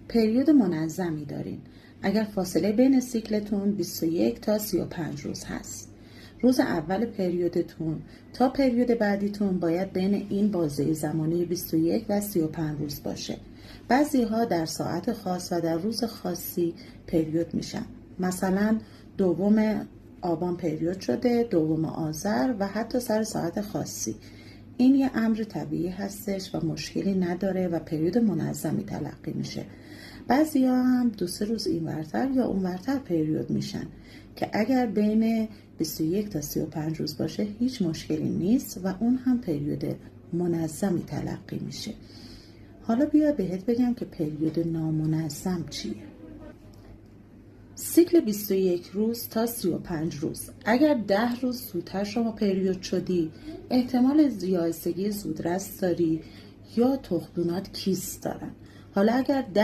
پریود منظمی دارین اگر فاصله بین سیکلتون 21 تا 35 روز هست. روز اول پریودتون تا پریود بعدیتون باید بین این بازه زمانی 21 و 35 روز باشه. بعضی ها در ساعت خاص و در روز خاصی پریود میشن. مثلا 2 آبان پریود شده، 2 آذر و حتی سر ساعت خاصی. این یه امر طبیعی هستش و مشکلی نداره و پریود منظمی تلقی میشه. بعضی ها هم 2-3 روز اینورتر یا اونورتر پریود میشن که اگر بین 21 تا 35 روز باشه هیچ مشکلی نیست و اون هم پریود منظمی تلقی میشه. حالا بیا بهت بگم که پریود نامنظم چیه. سیکل 21 روز تا 35 روز. اگر 10 روز زودتر شما پریود شدی، احتمال یائسگی زودرس داری یا تخمدونات کیست دارن. حالا اگر 10